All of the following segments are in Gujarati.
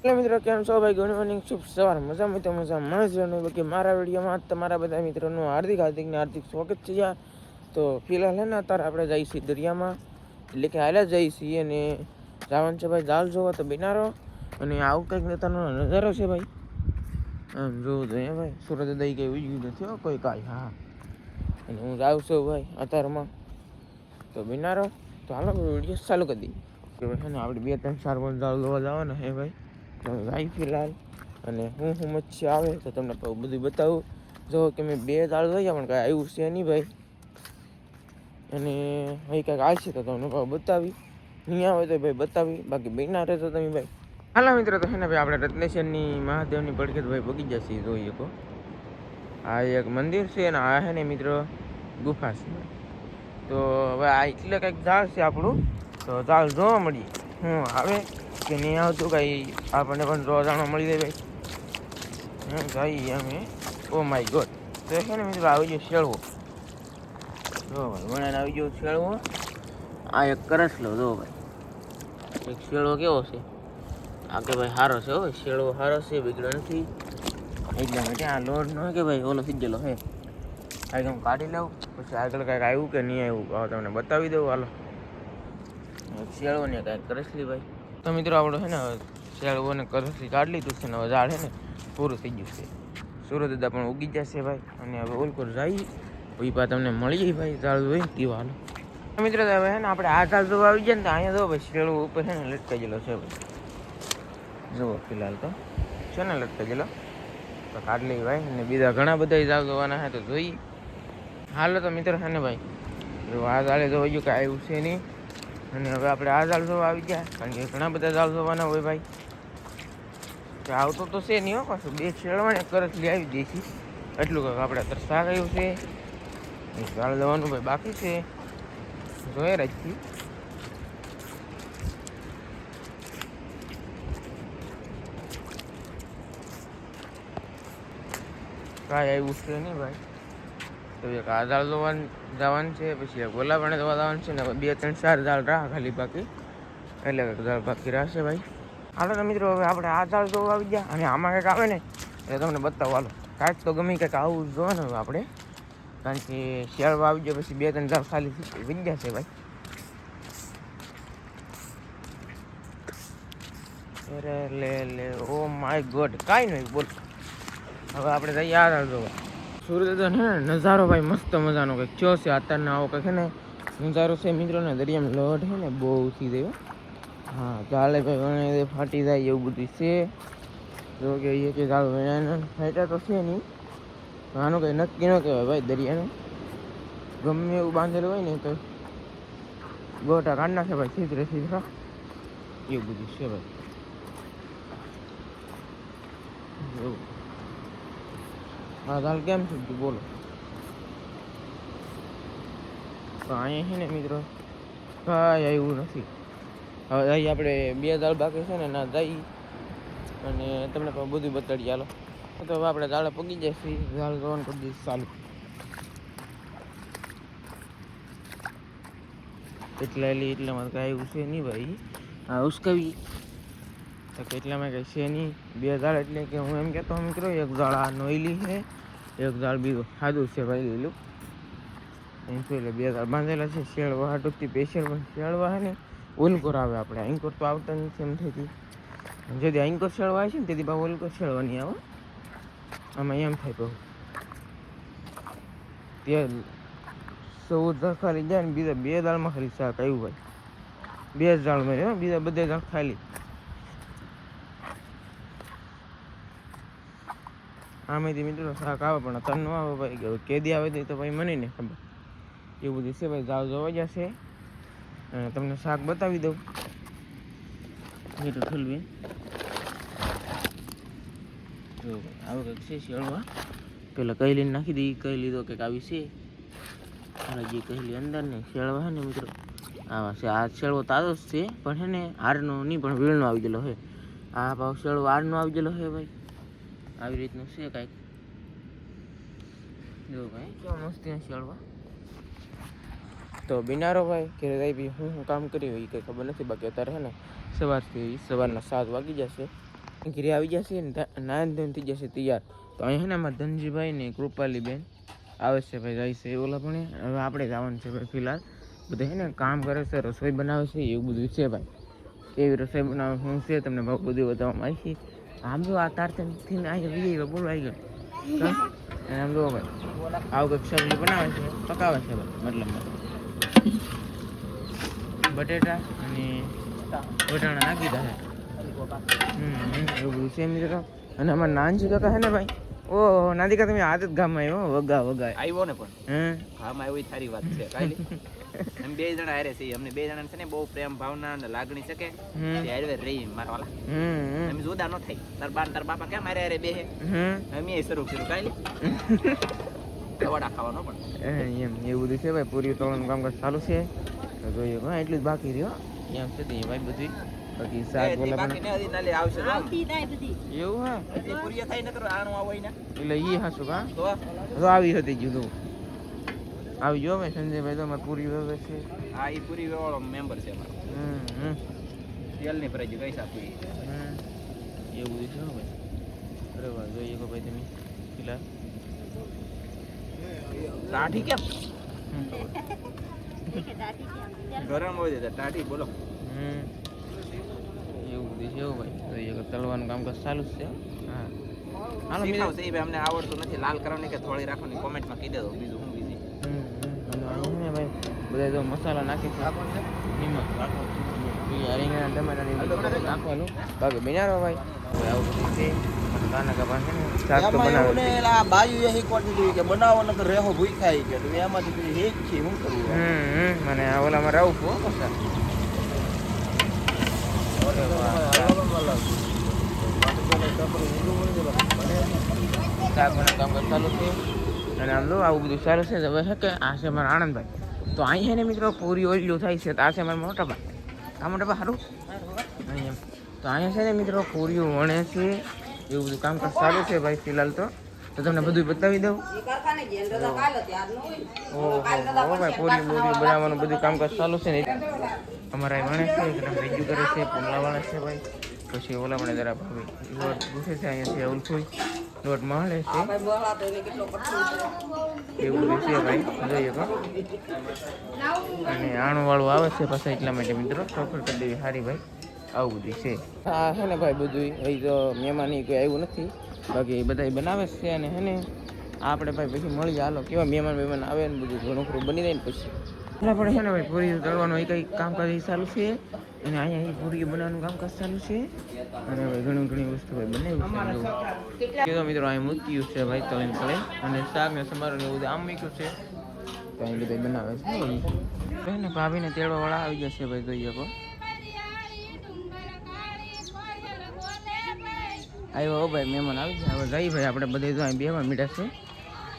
એટલે મિત્રો કેમ છો ભાઈ? ગુડ મોર્નિંગ, શુભ સવાર. મજામાં તો મજા મળે છે. મારા વિડીયોમાં તમારા બધા મિત્રોનું હાર્દિક સ્વાગત છે યાર. તો ફિલહાલ હે ને અત્યારે આપણે જઈએ છીએ દરિયામાં, એટલે કે હાલ્યા જઈએ છીએ અને જવાનું છે ભાઈ જાલ જોવા. તો બિનારો અને આવું કંઈક નેતાનો નજારો છે ભાઈ. આમ જોવું જોઈએ ભાઈ. સુરત દઈ કંઈ ઉજ્યું નથી હો કોઈ કાંઈ. હા, અને હું જાઉં છું ભાઈ અત્યારમાં. તો બિનારો તો હાલો વિડીયો ચાલુ કરી દઈએ. કે ભાઈ છે ને આપણે 2-3-4 જાલ જોવા જવાના હે ભાઈ. ભાઈ ફિલહાલ અને હું મચ્છી આવે તો તમને બધું બતાવું. જો કે મેં 2 દાળ જોયા પણ કાંઈ આવ્યું છે નહીં ભાઈ. અને અહીં કાંઈક આવશે તો તમને બતાવી, નહીં આવે તો ભાઈ બતાવી, બાકી બિના રહેતો તમે ભાઈ. હાલા મિત્રો તો છે ને ભાઈ આપણે રત્નેશ્વરની મહાદેવની પડખે ભાઈ પગી જશે. જોઈ શકો આ એક મંદિર છે અને આ છે ને મિત્રો ગુફા છે. તો હવે આ એટલે કંઈક ઝાડ છે આપણું. તો ઝાડ જોવા મળીએ હું આવે કે નહીં આવતું કાંઈ આપણને પણ જોવા જાણવા મળી જાય ભાઈ. જઈએ અમે. Oh my God. તો છે ને મિત્રો આવી ગયો શેળવો. જો ભાઈ વણાને આવી ગયો શેળવો. આ એક કરસલો જો ભાઈ. એક શેળવો કેવો છે આ કે ભાઈ સારો છે. હો શેળવો સારો છે, બગડ્યો નથી. એટલા માટે આ લોડ ન હોય કે ભાઈ ઓલો સીધેલો છે. આ હું કાઢી લઉં પછી આગળ કાંઈક આવ્યું કે નહીં આવ્યું તમને બતાવી દઉં. હાલો શેળવો ને કાંઈક કરસલી ભાઈ. તો મિત્રો આપણો છે ને શેળવોને કરસલી કાઢી લીધું છે ને હવે ઝાડ છે ને પૂરું થઈ ગયું છે. સૂર્યદાદા પણ ઉગી જશે ભાઈ. અને હવે ઓલકોર જઈએ પછી પા તમને મળીએ ભાઈ ઝાડ હોય ને તેવા. હાલો મિત્રો હવે છે ને આપણે આ ઝાડ જોવા આવી જાય ને તો અહીંયા જો ભાઈ શેળવો ઉપર છે ને લટકાઈ ગયેલો છે ભાઈ. જુઓ ફિલહાલ તો છે ને લટકાઈ ગયેલો. તો કાઢ લઈ ભાઈ. અને બીજા ઘણા બધા ઝાડ જોવાના છે તો જોઈએ. હાલો તો મિત્રો છે ને ભાઈ જો આ ઝાડે જોવા ગયું કે આવ્યું છે નહીં. અને હવે આપણે આ ઝાડ જોવા આવી ગયા કારણ કે ઘણા બધા ઝાડ જોવાના હોય ભાઈ. કે આવતો તો છે નહીં હો પાછું. 2 શેળવાને કરસલી આવી દઈશી એટલું કંઈક આપણે અત્યારે શાક આવ્યું છે. ઝાડ જવાનું ભાઈ બાકી છે. જોઈએ રાખી કાંઈ આવ્યું છે નહીં ભાઈ. તો એક આ ઝાડ જવાનું છે, પછી એક ગોલા પણ જોવા જવાનું છે ને 2-3-4 ઝાડ રાહ ખાલી બાકી. એટલે ઝાડ બાકી રહેશે ભાઈ. હાલો તો મિત્રો હવે આપણે આ ઝાડ જોવા આવી ગયા અને આમાં કંઈક આવે ને એટલે તમને બતાવો. હાલો કાંઈક તો ગમે કંઈક આવું જોવાનું હવે આપણે, કારણ કે શિયાળો આવી ગયો પછી 2-3 ઝાડ ખાલી વી જશે ભાઈ. અરે લે ઓ માય ગોડ કાંઈ નહીં બોલ. હવે આપણે જઈએ આ ઝાડ જોવા. સૂર્યોદય છે ને નજારો ભાઈ મસ્ત મજાનો કંઈક થયો છે અત્યારના. આવો કંઈક છે ને નજારો છે મિત્રો ને. દરિયામાં લહર છે ને બહુ ઉઠી ગયો. હા ચાલે ભાઈ વણે ફાટી જાય એવું બધું છે. જો કે એ કે ચાલ વણાને ફાટ્યા તો છે નહીં. આનું કંઈ નક્કી ન કહેવાય ભાઈ. દરિયાનું ગમે એવું બાંધેલું હોય ને તો ગોટા કાઢ નાખે ભાઈ. સીધરે સીધરા એવું બધું છે ભાઈ. એવું હા ચાલ કેમ છે બોલો. તો અહીંયા છે ને મિત્રો કાંઈ આવ્યું નથી. હવે અહીં આપણે 2 દાળ બાકી છે ને ના જઈ અને તમને પણ બધું બતાડીએ. હાલો તો હવે આપણે દાળે પગી જઈશું. દાળ જોવાનું કરી દઈશું ચાલુ. એટલામાં કાંઈ આવ્યું છે નહીં ભાઈ. હા ઉસકાવી તો કેટલામાં કંઈ છે નહીં. 2 દાળ એટલે કે હું એમ કહેતો મિત્રો એક દાળ આ નોઈલી છે, એક દાળ બીજું સાદું છે ભાઈ લીલું. એમ શું એટલે 2 દાળ બાંધેલા છે. શેળવા હાટુકથી સ્પેશિયલ પણ શેળવા છે ને ઓલકોર આવે. આપણે આંકોર તો આવતા નથી એમ થઈ ગયું. જેથી આંકોર શેળવા આવે છે ને તેથી બા ઓલકોર શેળવા નહીં આવે. આમાં એમ થાય તો તેલ 14 ખાલી જાય ને બીજા 2 દાળમાં ખાલી શાક આવ્યું ભાઈ. 2 જ દાળ મળે બીજા બધા દાળ ખાલી. આમાંથી મિત્રો શાક આવે પણ તન ન આવે ભાઈ. કેદી આવે તો ભાઈ મને ને ખબર. એવું બધું છે ભાઈ. જાવ જોવા જશે અને તમને શાક બતાવી દઉં. એટલું ઠલવી જો ભાઈ આવું કંઈક છે શેળવા. પેલા કહેલીને નાખી દઈ. કહી લીધો કંઈક આવી છે. જે કહેલી અંદર ને શેળવા છે ને મિત્રો આવા છે. આ શેળવો તાજો જ છે પણ છે ને હારનો નહીં પણ વીણનો આવી ગયેલો છે. આ ભાવ શેળવો હારનો આવી ગયેલો છે ભાઈ. આવી રીતનું છે કાંઈક. જો ભાઈ કેવા મસ્તી શેળવા. તો બિનારો ભાઈ કે ભાઈ હું કામ કર્યું એ કંઈ ખબર નથી. બાકી અત્યારે છે ને સવારના 7 વાગી જશે ઘરે આવી જશે ને નાન ધોઈને થઈ જશે તૈયાર. તો અહીંયા છે ને અમારા ધનજીભાઈ ને કૃપાલી બેન આવે છે ભાઈ, જાય છે ઓલા પણ. હવે આપણે જવાનું છે ભાઈ ફિલહાલ. બધા છે ને કામ કરે છે, રસોઈ બનાવે છે, એવું બધું છે ભાઈ. કેવી રસોઈ બનાવે શું છે તમને બહુ બધું બતાવવામાં આવી છે. આમ જો આ તારથી આવી બોલો આવી ગયો. આમ જો ભાઈ આવું કંઈક સબ્જી બનાવે છે, પકાવે છે ભાઈ, મતલબમાં બટેટા અને વટાણા નાખી દે. એવું બધું છે મિત્રો. અને અમારા નાનજી કાકા છે ને ભાઈ, ઓહો નાદિકા તમે આદત ગામમાં આવ્યો, વગા આવ્યો ને પણ ગામમાં એવી સારી વાત છે. કાઈ એમ બે જણા હારે છે, અમને બે જણા છે ને બહુ પ્રેમ ભાવના અને લાગણી છે કે તે હારે રહી મારા વાલા. એમ જુદા ન થાય. તાર બાપા કેમ હારે હારે બેહે, અમે શરૂ કર્યું કાઈ વડા ખાવાનો પણ એમ એવું બધું છે ભાઈ. પૂરી તળવાનું કામકાજ ચાલુ છે, જોઈએ હા એટલું જ બાકી રહ્યો એમ છે તે ભાઈ બધું. બાકી શાક બોલા પણ આવશે એવું હા પૂરી થાય નકર આણું આવે ને એટલે ઈ હાસું કા તો આવી હતી જુદું આવી જો ભાઈ સંજયભાઈ તો અમારે પૂરી વ્યવસ્થા છે. હા એ પૂરી વાળો મેમ્બર છે અમારો. તેલ ની પ્રાઇસ કઈ આપી એવું બધું છે ભાઈ. અરે વાહ જોઈએ કે ભાઈ તમે ફિલહાલ ટાઢી કેમ ગરમ હોય છે ટાઢી બોલો. એવું બધું છે ભાઈ. જોઈએ કે તળવાનું કામકાજ ચાલુ જ છે. હા હાલો શીખાવ છે અમને આવડતું નથી લાલ કરવાની કે થોડી રાખવાની કોમેન્ટમાં કહી દેજો. બીજું હું બીજી ભાઈ બધા જો મસાલા નાખી છે, નિમક રીંગણા ટમાટાની નાખવાનું બાકી બનાવો ભાઈ. આવું બધું છે. કાના કપા છે ને શાક તો બનાવે છે. બાયુ એ શીખવાડી દીધું કે બનાવો નકર રેહો ભૂખાઈ કે તમે એમાંથી પછી હેક છે શું કરવું. મને ઓલામાં રહું છું પાછા. શાક બનાવ કામકાજ ચાલુ છે. અને આમ લો આવું બધું ચાલુ છે. હવે છે કે આ છે મારા આનંદભાઈ. તો અહીંયા ને મિત્રો પૂરી ઓઈલું થાય છે. તો આ છે મારા મોટા ભાઈ. આ મોટા ભાઈ સારું એમ. તો અહીંયા છે ને મિત્રો પૂરીઓ વણે છે, એવું બધું કામકાજ ચાલુ છે ભાઈ ફિલહાલ. તો તમને બધું બતાવી દઉં. ઓહો ભાઈ પૂરી બનાવવાનું બધું કામકાજ ચાલુ છે ને. અમારા વણે છે, રજૂ કરે છે, પુમલાવાળા છે ભાઈ. પછી ઓલા પણ જરા ભાઈ લોટ પૂછે છે, અહીંયાથી ઉલફોઈ લોટ મળે છે, એવું બધું છે ભાઈ. જોઈએ તો અને આણું વાળું આવે છે પાછા, એટલા માટે મિત્રો સફર કરી દેવી સારી ભાઈ. આવું બધું છે. હા છે ને ભાઈ બધું એ તો મહેમાન કોઈ આવ્યું નથી, બાકી બધા બનાવે છે. અને હે ને આપણે ભાઈ પછી મળી જાય. હાલો કેવા મહેમાન આવે ને બધું ઘણું ખરું બની જાય ને પછી આપણે છે ને ભાઈ પૂરી તળવાનું એ કંઈ કામકાજ ચાલુ છે. અને અહીંયા પૂરી બનાવવાનું કામકાજ ચાલુ છે. અને ભાઈ ઘણી વસ્તુ ભાઈ બનાવ્યું છે. તો મિત્રો અહીં મૂક્યું છે ભાઈ તળીને તળે. અને શાક ને સમારો ને બધું આમ મૂક્યું છે. તો અહીં બધા બનાવે છે ને ભાભીને તેડવા વાળા આવી જશે ભાઈ. જોઈએ કો આવ્યો ભાઈ મહેમાન આવી જાય. હવે જઈ ભાઈ આપણે બધે તો અહીં બેવા મીઠા છે.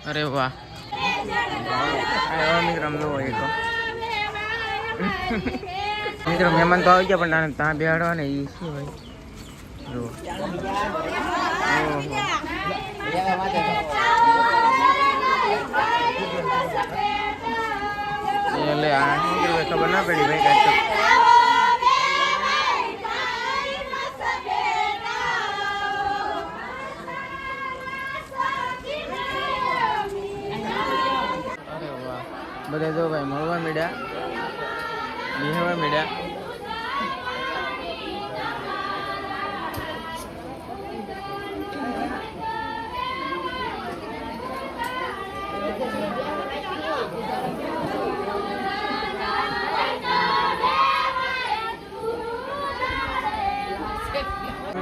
અરે વાહ મિત્રો આમ જોવો એ તો મિત્રો મહેમાન તો આવી ગયા પણ ત્યાં બેહાડવા ને એ છે ભાઈ. જો એટલે આ ખબર ના પડી ભાઈ કાંઈ. બધા જો ભાઈ મળવા મીડ્યા, બેહવા મીડ્યા.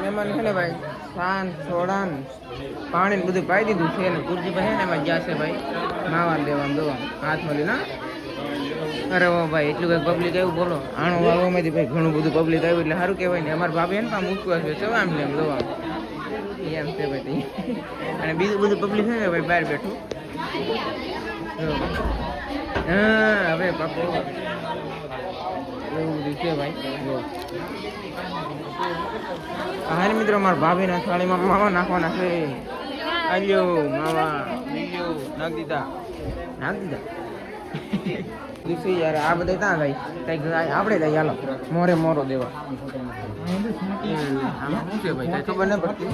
મહેમાન છે ને ભાઈ સાન સોડાન પાણી બધું પાઈ દીધું છે. ને કુરજી ભાઈ ને એમાં ગયા છે ભાઈ નાવા દેવાનું દોવાનું હાથમાં લીધા. અરે ઓ ભાઈ એટલું કંઈક પબ્લિક આવ્યું બોલો. આણો વાળવામાંથી ભાઈ ઘણું બધું પબ્લિક આવ્યું એટલે સારું કહેવાય ને. અમારા ભાભી ને પણ મૂકવા છે આમ ને એમ દોવાનું એમ છે ભાઈ. અને બીજું બધું પબ્લિક છે ને ભાઈ બહાર બેઠું. હા હવે પાકો એવું બધું છે ભાઈ. હા મિત્રો મારા ભાભીના થાળીમાં માવા નાખવાના છે. આવ્યો માવા નાખી દીધા. દિવસે યાર આ બધા ત્યાં જાય કંઈક આપણે જાય હાલો મોરે મોરો દેવા આમાં શું છે ભાઈ કાંઈ ખબર ન પડતી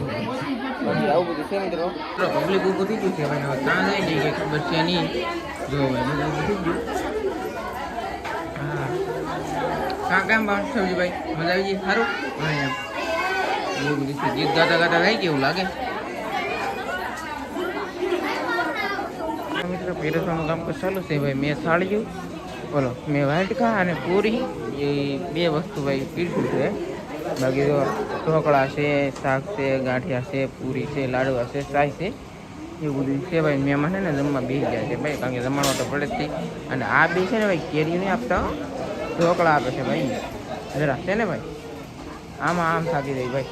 બાકી આવું બધું છે મિત્રો પબ્લિક ઊભું થઈ ગયું છે ભાઈ હવે ત્યાં જાય નહીં કંઈ ખબર છે નહીં જો ભાઈ બધું ઊભું થઈ ગયું હા કામ બાણ સબ્જી ભાઈ મજા આવી ગઈ સારું હા એમ એવું બધું છે ગીત ગાતા ગાતા જાય કેવું લાગે મિત્રો પીરસવાનું કામ ચાલુ છે ભાઈ મેં થાળ્યું બોલો મેં વાટકા અને પૂરી એ બે વસ્તુ ભાઈ પીરસ્યું છે બાકી તો ઢોકળા છે શાક છે ગાંઠિયા છે પૂરી છે લાડવા છે ચાય છે એવું બધું છે ભાઈ મહેમાન છે ને જમવા બેસી ગયા છે ભાઈ કારણ કે જમવાનું તો પડે જ છે અને આ બે છે ને ભાઈ કેરી નહીં આપતા ઢોકળા આપે છે ભાઈ જરા છે ને ભાઈ આમાં આમ થાકી જાય ભાઈ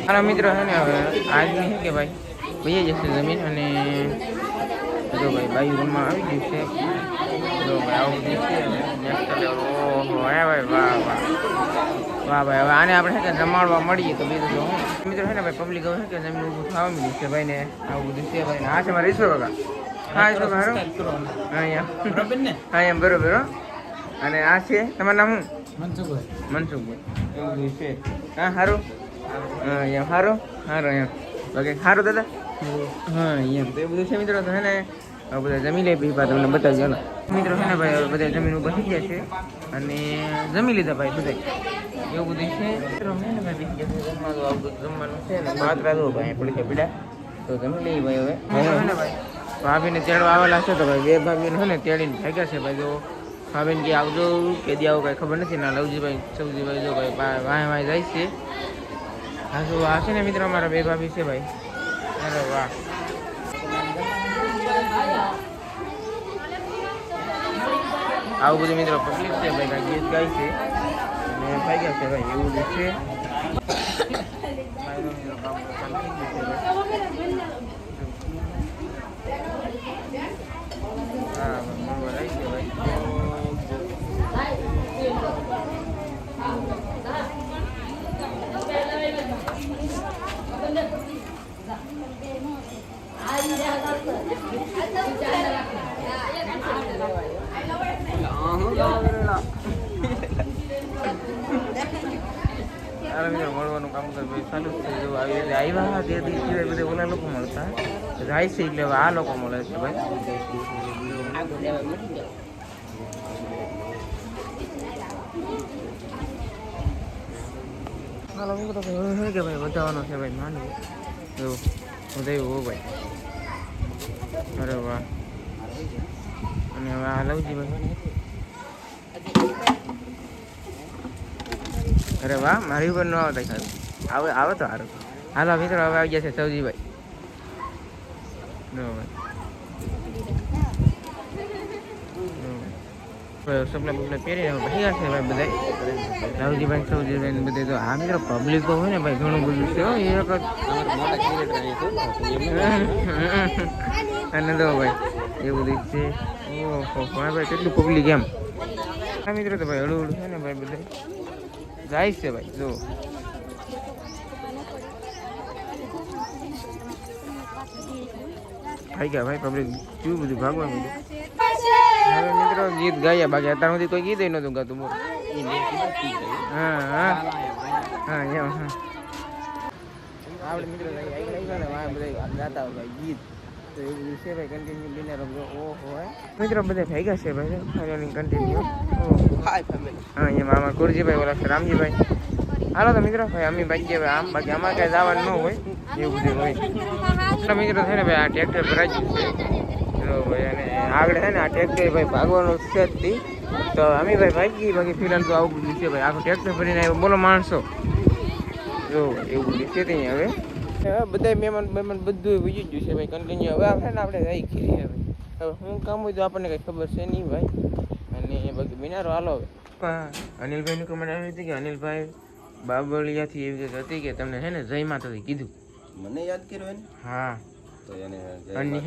મારા મિત્રો છે ને હવે આજની છે કે ભાઈ ભાઈ જશે જમીન અને જો ભાઈ બાયું રમવા આવી ગયું છે જો ભાઈ આવું બધું છે નેક્સ્ટ લેવલ ઓહો હે ભાઈ વાહ વાહ વાહ ભાઈ હવે આને આપણે છે કે જમાડવા મળીએ તો બીજું તો હું મિત્રો છે ને ભાઈ પબ્લિક હવે છે કે જમીન ઊભું થવા મળ્યું છે ભાઈ ને આવું બધું છે ભાઈ ને આ છે મારા ઈશ્વર કાકા હા ઈશ્વર હારો અહીંયા બરાબર ને હા એમ બરોબર અને આ છે તમારું નામ શું મનસુખભાઈ એવું બધું છે હા સારું હા એમ સારું સારું એમ બાકી સારું દાદા હા એમ તો એ બધું છે મિત્રો તો હે ને બધા જમી લે પીપા તમને બતાવજો ને મિત્રો છે ને ભાઈ બધા જમીન ઉપર થઈ ગયા છે અને જમી લીધા ભાઈ બધા એવું બધું છે મિત્રો છે ને ભાઈ બીજી જમવાનું આવું બધું જમવાનું છે ને માત્રા દો ભાઈ પડી છે પીડા તો જમી લઈએ ભાઈ હવે છે ને ભાઈ ભાભીને તેડવા આવેલા છે તો ભાઈ બે ભાભીને છે ને તેડીને ભાગ્યા છે ભાઈ જો ભાભીને કે આવજો કે દી આવું કાંઈ ખબર નથી ના લવજીભાઈ સૌજીભાઈ જો ભાઈ વાય વાય જાય છે હા જો આ છે ને મિત્રો અમારા બે ભાભી છે ભાઈ અરે વાહ આવું બધું મિત્રો પબ્લિક છે ભાઈ કાંઈ ગીત ગાય છે અને ભાગ્યા છે ભાઈ એવું બધું છે હા બરાબર આવી ગયો ભાઈ મળવાનું કામ ચાલુ છે જો આવી રીતે આવ્યા તે સિવાય બધા ઓલા લોકો મળતા જાય છે એટલે આ લોકો મળે છે ભાઈ હાલો મિત્રો કે ભાઈ બતાવવાનો છે ભાઈ માનવું એવું હું થયું હો ભાઈ અરે વાહ અને હવે આ લવજી ભાઈ અરે વાહ મારી ઉપર ન આવતા સારું આવે આવે તો સારું હાલો મિત્રો હવે આવી ગયા છે સૌજીભાઈ સપના બપના પહેરીને ભાઈ છે ભાઈ બધા રાવજીભાઈ સૌજીભાઈ બધે તો આ મિત્રો પબ્લિક તો હોય ને ભાઈ ઘણું બધું છે એ વખત અને તો ભાઈ એ બધું છે ઓહો ભાઈ કેટલું પબ્લિક એમ આ મિત્રો તો ભાઈ હળું હળું છે ને ભાઈ બધા જાય છે ભાઈ જો થઈ ગયા ભાઈ પબ્લિક કેવું બધું ભાગવા બધું હવે મિત્રો ગીત ગાયા બાકી અત્યાર સુધી કોઈ ગીત નહોતું ગાતું બોલ હા હા હા એમ હા આપણે મિત્રો બધા ગાતા હોય ભાઈ ગીત તો એવું બધું છે ભાઈ કન્ટિન્યુ બિને રમજો ઓહો મિત્રો બધા ભેગા છે ભાઈ કન્ટિન્યુ હા એમ આમાં કુરજીભાઈ ઓલા છે રામજીભાઈ હાલો તો મિત્રો ભાઈ અમે બાકી હવે આમ બાકી આમાં કાંઈ જવાનું ન હોય એવું બધું હોય મિત્રો છે ને ભાઈ આ ટ્રેક્ટર ભરાયું છે ભાઈ અને આગળ છે ને આ ટ્રેક્ટર ભાઈ ભાગવાનું છે જ તો અમે ભાઈ ભાગી બાકી ફિલહાલ તો આવું બધું છે ભાઈ આખું ટ્રેક્ટર ભરીને આવ્યું બોલો માણસો જો એવું બધું છે ત્યાં હવે બધા મહેમાન બધું વિજય ગયું છે ભાઈ કન્ટિન્યુ હવે આપણે ને આપણે જઈ ખીરી હવે શું કામ હોય તો આપણને કંઈ ખબર છે નહીં ભાઈ અને બાકી બિનારો હાલો હવે અનિલભાઈનું કમેન્ટ આવી હતી કે અનિલભાઈ બાબળિયાથી એવી રીતે હતી કે તમને છે ને જય માતાજી કીધું મને યાદ કર્યો ને હા તો એને અને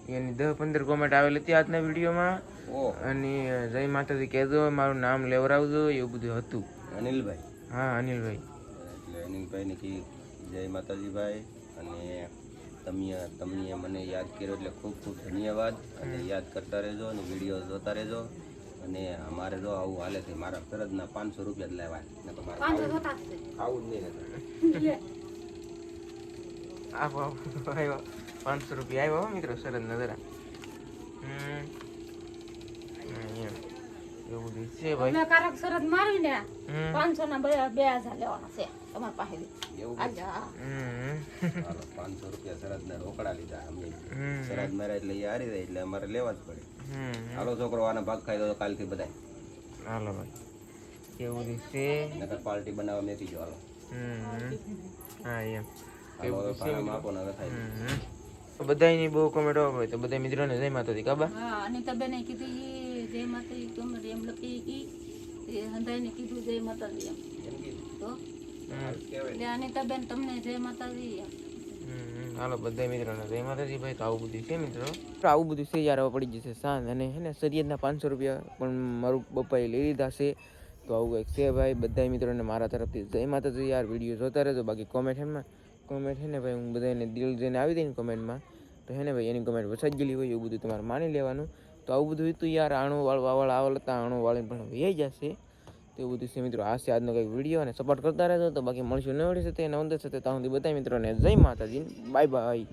એની 10-15 કોમેન્ટ આવેલી હતી આજના વિડીયોમાં અને જય માતાજી કહેજો મારું નામ લેવડાવજો એવું બધું હતું અનિલભાઈ હા અનિલભાઈ એટલે અનિલભાઈને કી જય માતાજી ભાઈ અને તમને મને યાદ કર્યો એટલે ખૂબ ખૂબ ધન્યવાદ. અને યાદ કરતા રહેજો અને વિડીયો જોતા રહેજો. અને અમારે જો આવું હાલે છે, મારા ફરજના 500 રૂપિયા જ લેવાય ને તો મારે આવું જ નહીં. આવ્યો 500 રૂપિયા આવ્યો મિત્રો સરસ નજરા. એવું બધું છે ભાઈ. અમે કારક શરત મારીને 500 ના 2000 લેવાના છે તમારા પાસે. એવું આજા હાલો 500 રૂપિયા શરદના રોકડા લીધા અમે. શરદ મારે એટલે એ હારી જાય એટલે અમારે લેવા જ પડે. હાલો છોકરો આના ભાગ ખાઈ દો કાલથી બધા. હાલો ભાઈ કેવું બધું છે. નકર પાર્ટી બનાવવા મેથી જો હાલો. હા એમ હાલો હવે ભાડામાં આપો ને હવે થાય. બધાની બહુ કોમેન્ટ આવે ભાઈ, તો બધા મિત્રોને જય માતાજી કાબા. હા અનિતાબેને કીધું ઈ જય માતાજી કમર એમ લખી ઈ તે હંધાઈને કીધું જય માતાજી એમ. એમ કીધું. તો હાલ કહેવાય. એટલે અનિતાબેન તમને જય માતાજી એમ. હાલો બધા મિત્રોને જય માતાજી ભાઈ. તો આવું બધું છે મિત્રો, તો આવું બધું છે યાર. હવે પડી જશે સાંજ અને હે ને સરિયતના 500 રૂપિયા પણ મારું પપ્પાએ લઈ લીધા છે. તો આવું કંઈક છે ભાઈ. બધા મિત્રોને મારા તરફથી જય માતાજી યાર. વિડીયો જોતા રહેજો. બાકી કોમેન્ટ છે ને ભાઈ, હું બધાને દિલ જઈને આવી દઈને કોમેન્ટમાં, તો હે ને ભાઈ એની કોમેન્ટ વસાઈ ગયેલી હોય એવું બધું તમારે માની લેવાનું. તો આવું બધું હતું યાર. આણું આવળ હતા, આણું વાળીને પણ વહી જશે. તો એવું બધું છે મિત્રો. આ છે આજનો કંઈક વિડીયો અને સપોર્ટ કરતા રહેજો. તો બાકી મળશું ન વળી સાથે નવંદર સાથે. ત્યાં સુધી બધા મિત્રોને જય માતાજી, બાય બાય.